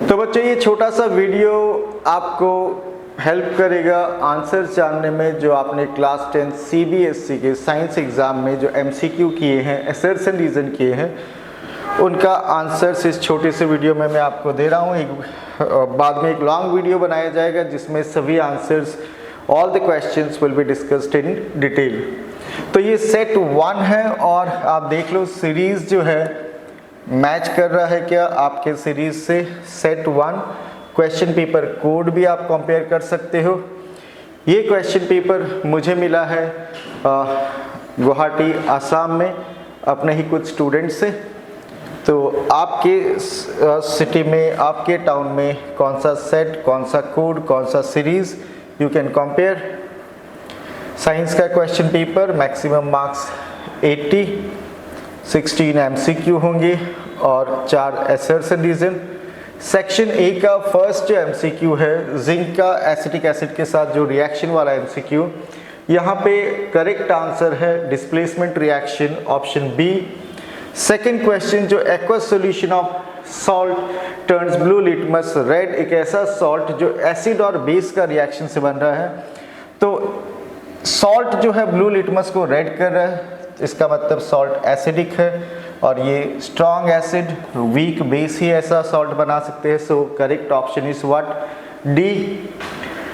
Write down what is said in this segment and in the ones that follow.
तो बच्चों ये छोटा सा वीडियो आपको हेल्प करेगा आंसर जानने में, जो आपने क्लास 10 CBSE के साइंस एग्ज़ाम में जो MCQ किए हैं, असर्शन रीज़न किए हैं, उनका आंसर्स इस छोटे से वीडियो में मैं आपको दे रहा हूँ। बाद में एक लॉन्ग वीडियो बनाया जाएगा जिसमें सभी answers, all the questions will be discussed in detail. तो ये सेट 1 है और आप देख लो सीरीज़ जो है मैच कर रहा है क्या आपके सीरीज से। सेट 1 क्वेश्चन पेपर कोड भी आप कंपेयर कर सकते हो। ये क्वेश्चन पेपर मुझे मिला है गुवाहाटी आसाम में अपने ही कुछ स्टूडेंट से। तो आपके सिटी में, आपके टाउन में कौन सा सेट, कौन सा कोड, कौन सा series, you can compare. Science का question paper maximum marks 80, 16 MCQ होंगे और 4 असर्शन रीजन। सेक्शन ए का फर्स्ट जो MCQ है जिंक का एसिटिक एसिड के साथ जो रिएक्शन वाला MCQ, यहाँ पे करेक्ट आंसर है displacement reaction, option B. Second question जो aqueous solution of salt turns blue litmus red, एक ऐसा सॉल्ट जो एसिड और बेस का रिएक्शन से बन रहा है। तो सॉल्ट जो है ब्लू लिटमस को रेड कर रहा है, इसका मतलब सॉल्ट एसिडिक है और ये स्ट्रॉन्ग एसिड वीक बेस ही ऐसा सॉल्ट बना सकते हैं। So correct option is what, D.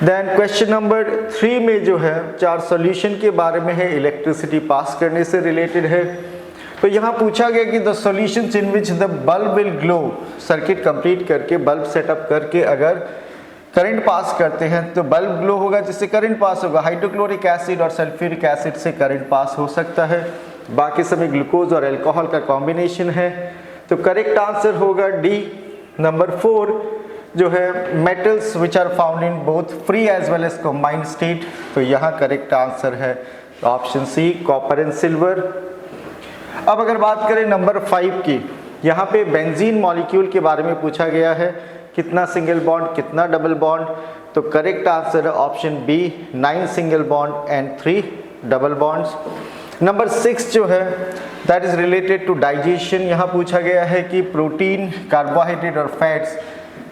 Then question number 3 में जो है 4 सॉल्यूशन के बारे में है, इलेक्ट्रिसिटी पास करने से रिलेटेड है। तो यहाँ पूछा गया कि the solutions in which the bulb will glow, circuit complete करके बल्ब सेटअप करके अगर करंट पास करते हैं तो बल्ब ग्लो होगा, जिससे करंट पास होगा। हाइड्रोक्लोरिक एसिड और सल्फ्यूरिक एसिड से करंट पास हो सकता है, बाकी समय ग्लूकोज और अल्कोहल का कॉम्बिनेशन है। तो करेक्ट आंसर होगा डी। नंबर 4 जो है metals which are found in both free as well as combined state, तो यहाँ करेक्ट आंसर है option C, copper and silver. अब अगर बात करें नंबर 5 की, यहाँ पे बेंजीन मॉलिक्यूल के बारे में पूछा गया है, कितना सिंगल बॉन्ड, कितना डबल बॉन्ड। तो करेक्ट आंसर है option B, 9 single bond and 3 double bonds. Number 6 जो है that is related to digestion. यहाँ पूछा गया है कि प्रोटीन, कार्बोहाइड्रेट और फैट्स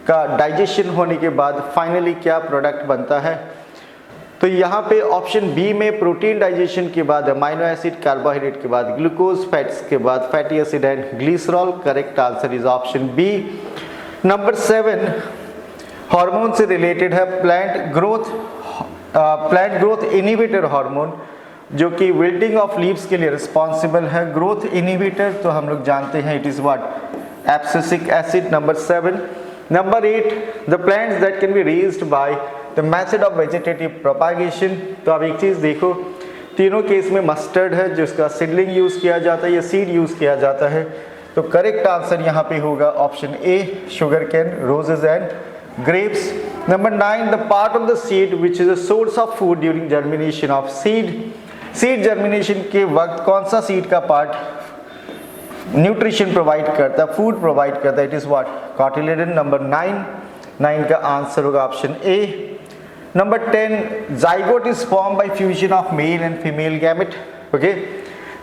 का डाइजेशन होने के बाद फाइनली क्या प्रोडक्ट बनता है। तो यहाँ पे ऑप्शन बी में प्रोटीन डाइजेशन के बाद अमाइनो एसिड, कार्बोहाइड्रेट के बाद ग्लूकोज, फैट्स के बाद fatty acid and glycerol. Correct answer is option B. Number 7 hormone से रिलेटेड है, प्लांट ग्रोथ इनहिबिटर हार्मोन, जो कि विल्टिंग ऑफ लीव्स के लिए रिस्पॉन्सिबल है। ग्रोथ इनहिबिटर तो हम लोग जानते हैं it is what, abscisic acid. Number 7। Number 8 the plants that can be raised by the method of vegetative propagation. तो अब एक चीज देखो, तीनों केस में मस्टर्ड है जिसका सीडलिंग यूज किया जाता है या सीड यूज किया जाता है। तो करेक्ट आंसर यहाँ पे होगा option A, sugar cane, roses and grapes. Number 9 the part of the seed which is a source of food during germination of seed. Seed germination के वक्त कौन सा सीड का पार्ट न्यूट्रिशन प्रोवाइड करता है, फूड प्रोवाइड करता है, it is what, cotyledon. Number 9 का आंसर होगा option A. Number 10 zygote is form by fusion of male and female gamete. Okay,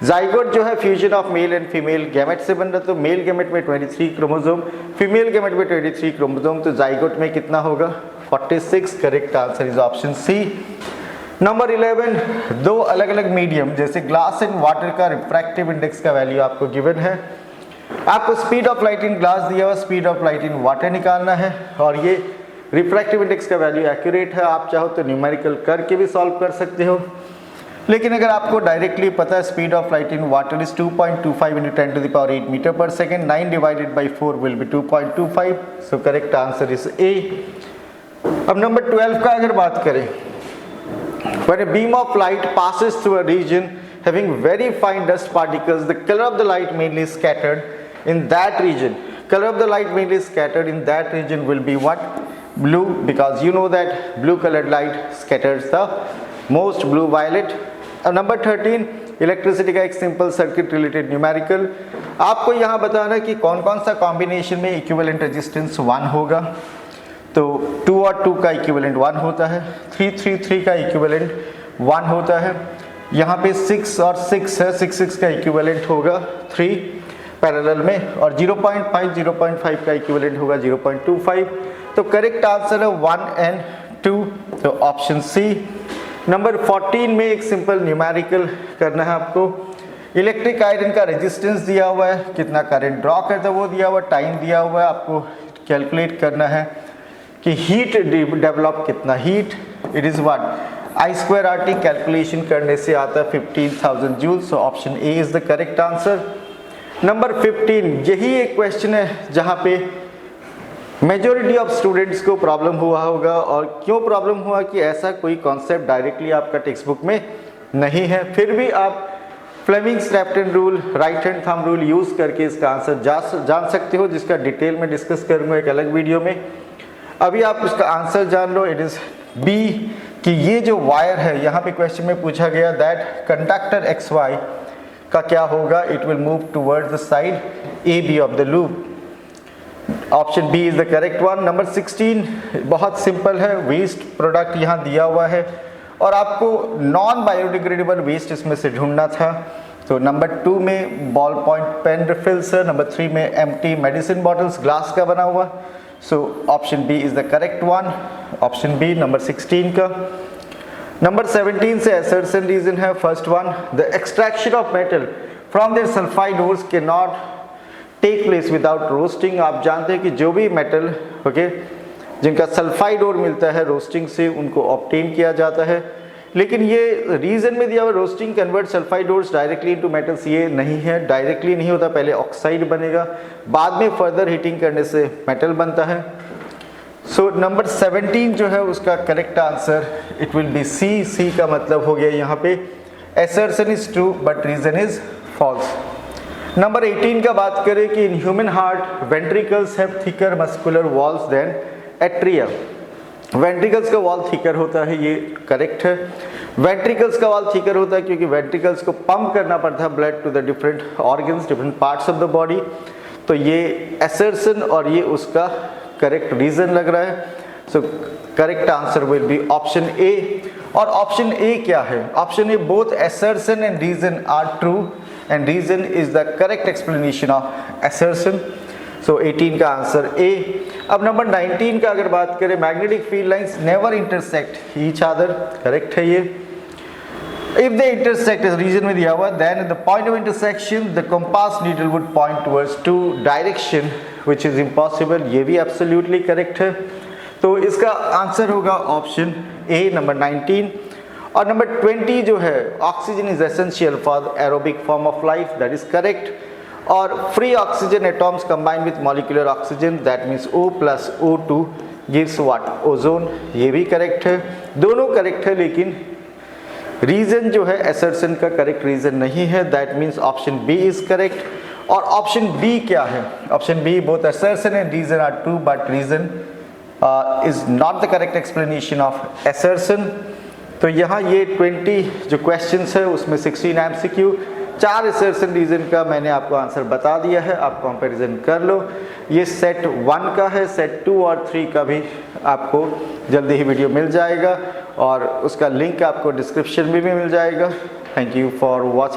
zygote जो है fusion of male and female gamete से बन रहा है। तो मेल गैमेट में 23 क्रोमोसोम, फीमेल गैमेट में 23 क्रोमोसोम, तो जाइगोट में कितना होगा, 46। Correct answer is option C. Number 11 दो अलग अलग मीडियम जैसे ग्लास एंड वाटर का रिफ्रैक्टिव इंडेक्स का वैल्यू आपको गिवन है। आपको speed of light in glass दिया हुआ, speed of light in water निकालना है और ये रिफ्रैक्टिव इंडेक्स का वैल्यू एक्यूरेट है। आप चाहो तो न्यूमेरिकल करके भी सॉल्व कर सकते हो, लेकिन अगर आपको डायरेक्टली पता है speed of light in water is 2.25 × 10⁸ metre per second, 9 divided by 4 will be 2.25। So correct answer is A. अब नंबर 12 का अगर बात करें, when a beam of light passes through a region having very fine dust particles, the color of the light mainly scattered in that region. Color of the light mainly scattered in that region will be what? Blue, because you know that blue colored light scatters the most, blue violet. Number 13 electricity का एक simple circuit related numerical. आपको यहाँ बताना कि कौन कौन सा combination में इक्विवेलेंट रेजिस्टेंस 1 होगा। तो 2 और 2 का इक्विवेलेंट 1 होता है, 3 का इक्विवेलेंट 1 होता है। यहाँ पे 6 और 6 है, 6 का इक्विवेलेंट होगा 3। पैरेलल में, और 0.5 का इक्विवेलेंट होगा 0.25। तो करेक्ट आंसर है 1 and 2, तो ऑप्शन सी। नंबर 14 में एक सिंपल न्यूमेरिकल करना है आपको। इलेक्ट्रिक आयरन का रेजिस्टेंस दिया हुआ है, कितना करंट ड्रॉ करता है वो दिया हुआ है, टाइम दिया हुआ है, आपको कैलकुलेट करना है कि हीट डेवलप कितना heat, it is what I²RT calculation करने से आता है 15,000 joule. So option A is the correct answer. Number 15, यही एक क्वेश्चन है जहाँ पे मेजॉरिटी ऑफ स्टूडेंट्स को प्रॉब्लम हुआ होगा, और क्यों प्रॉब्लम हुआ कि ऐसा कोई कॉन्सेप्ट डायरेक्टली आपका टेक्स्ट बुक में नहीं है, फिर भी आप Fleming's left-hand rule, right hand thumb rule use करके इसका आंसर जान सकते हो, जिसका डिटेल में डिस्कस करूँगा एक अलग वीडियो में। अभी आप इसका आंसर जान लो, इट इज़ बी, कि ये जो वायर है यहाँ पे क्वेश्चन में पूछा गया दैट कंडक्टर XY का क्या होगा, it will move towards the side AB of the loop. Option B is the correct one. Number 16 बहुत सिंपल है, वेस्ट प्रोडक्ट यहाँ दिया हुआ है और आपको नॉन बायोडिग्रेडेबल वेस्ट इसमें से ढूंढना था। तो नंबर 2 में बॉल पॉइंट पेन रिफिल्स है, नंबर 3 में एम्प्टी मेडिसिन बॉटल्स ग्लास का बना हुआ। So option B is the correct one, option B number 16 का। नंबर 17 से असर्शन रीजन है, first one, the extraction of metal from their sulphide ores can not take place without roasting. आप जानते हैं कि जो भी मेटल जिनका सल्फाइड ओर मिलता है रोस्टिंग से उनको ऑब्टेन किया जाता है, लेकिन ये रीजन में दिया हुआ roasting convert sulphide ores directly into metals, ये नहीं है, डायरेक्टली नहीं होता, पहले ऑक्साइड बनेगा, बाद में फर्दर हीटिंग करने से मेटल बनता है। सो नंबर 17 जो है उसका correct answer it will be C. C का मतलब हो गया यहाँ पे assertion is true but reason is false. Number 18 का बात करें कि in human heart ventricles have thicker muscular walls than atria. Ventricles का वॉल थिकर होता है, ये करेक्ट है। वेंट्रिकल्स का वॉल थिकर होता है क्योंकि वेंट्रिकल्स को पंप करना पड़ता है blood to the different organs, different parts of the body. तो ये assertion और ये उसका करेक्ट रीजन लग रहा है। So correct answer will be option A. और ऑप्शन ए क्या है? Option A both assertion and reason are true and reason is the correct explanation of assertion. So 18 का आंसर A। अब नंबर 19 का अगर बात करें, magnetic field lines never intersect each other, correct है ये। If they intersect as region में दिया हुआ, then at the point of intersection the compass needle would point towards two direction which is impossible, ये भी absolutely correct है। तो इसका आंसर होगा ऑप्शन A नंबर 19। और नंबर 20 जो है, oxygen is essential for aerobic form of life, that is correct. और free oxygen atoms combine with molecular oxygen, that means O plus O2 gives what, ozone, ये भी correct है। दोनों correct है, लेकिन रीजन जो है असर्शन का करेक्ट रीजन नहीं है, that means option B is correct. और ऑप्शन बी क्या है? Option B both assertion and reason are true but reason is not the correct explanation of assertion. तो यहाँ ये 20 जो क्वेश्चंस है उसमें 16 MCQ, 4 असर्शन रीजन का मैंने आपको आंसर बता दिया है, आप कंपैरिजन कर लो। ये सेट 1 का है, सेट 2 और 3 का भी आपको जल्दी ही वीडियो मिल जाएगा और उसका लिंक आपको डिस्क्रिप्शन में भी मिल जाएगा। Thank you for watching.